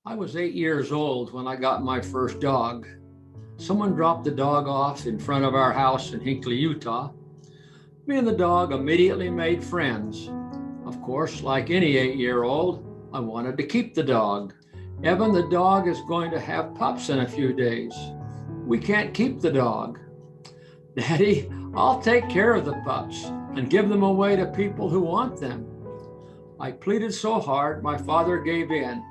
I was 8 years old when I got my first dog. Someone dropped the dog off in front of our house in Hinckley, Utah. Me and the dog immediately made friends. Of course, like any 8-year-old, I wanted to keep the dog. Evan, the dog, is going to have pups in a few days. We can't keep the dog. Daddy, I'll take care of the pups and give them away to people who want them. I pleaded so hard, my father gave in.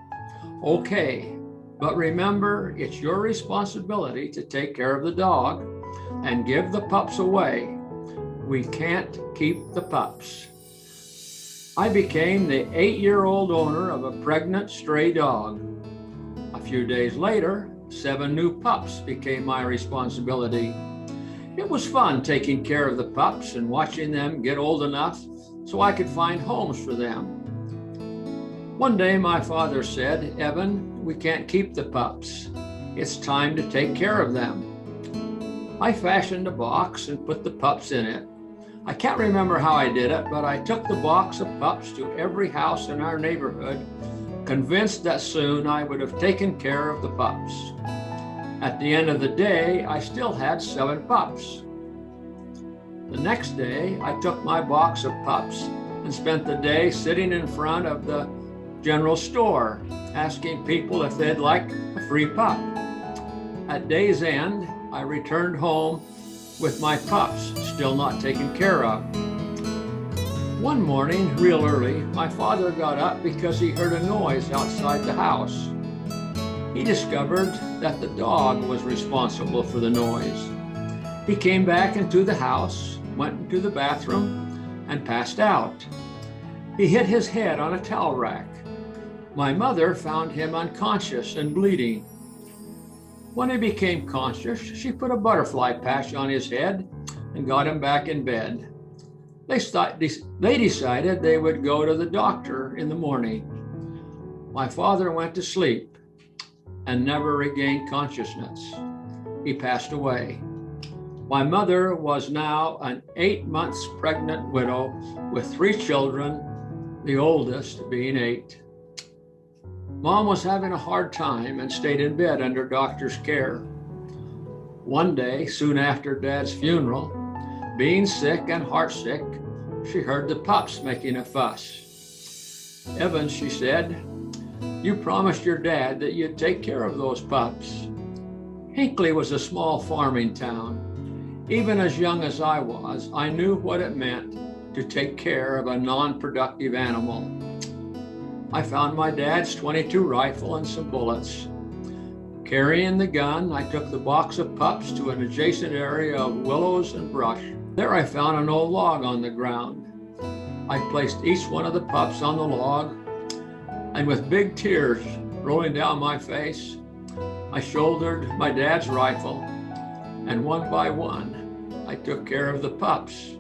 Okay, but remember, it's your responsibility to take care of the dog and give the pups away. We can't keep the pups. I became the 8-year-old owner of a pregnant stray dog. A few days later, 7 new pups became my responsibility. It was fun taking care of the pups and watching them get old enough so I could find homes for them. One day my father said, "Evan, we can't keep the pups. It's time to take care of them." I fashioned a box and put the pups in it. I can't remember how I did it, but I took the box of pups to every house in our neighborhood, convinced that soon I would have taken care of the pups. At the end of the day, I still had 7 pups. The next day, I took my box of pups and spent the day sitting in front of the general store, asking people if they'd like a free pup. At day's end, I returned home with my pups still not taken care of. One morning, real early, my father got up because he heard a noise outside the house. He discovered that the dog was responsible for the noise. He came back into the house, went into the bathroom, and passed out. He hit his head on a towel rack. My mother found him unconscious and bleeding. When he became conscious, she put a butterfly patch on his head and got him back in bed. They decided they would go to the doctor in the morning. My father went to sleep and never regained consciousness. He passed away. My mother was now an 8 months pregnant widow with 3 children, the oldest being 8. Mom was having a hard time and stayed in bed under doctor's care. One day, soon after Dad's funeral, being sick and heartsick, she heard the pups making a fuss. "Evan," she said, "you promised your dad that you'd take care of those pups." Hinckley was a small farming town. Even as young as I was, I knew what it meant to take care of a non-productive animal. I found my dad's .22 rifle and some bullets. Carrying the gun, I took the box of pups to an adjacent area of willows and brush. There I found an old log on the ground. I placed each one of the pups on the log, and with big tears rolling down my face, I shouldered my dad's rifle, and one by one, I took care of the pups.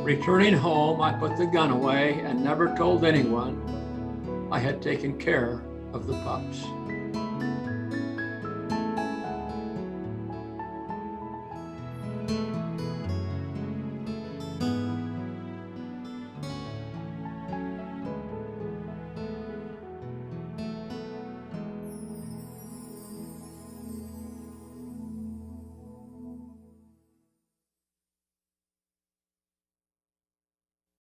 Returning home, I put the gun away and never told anyone I had taken care of the pups.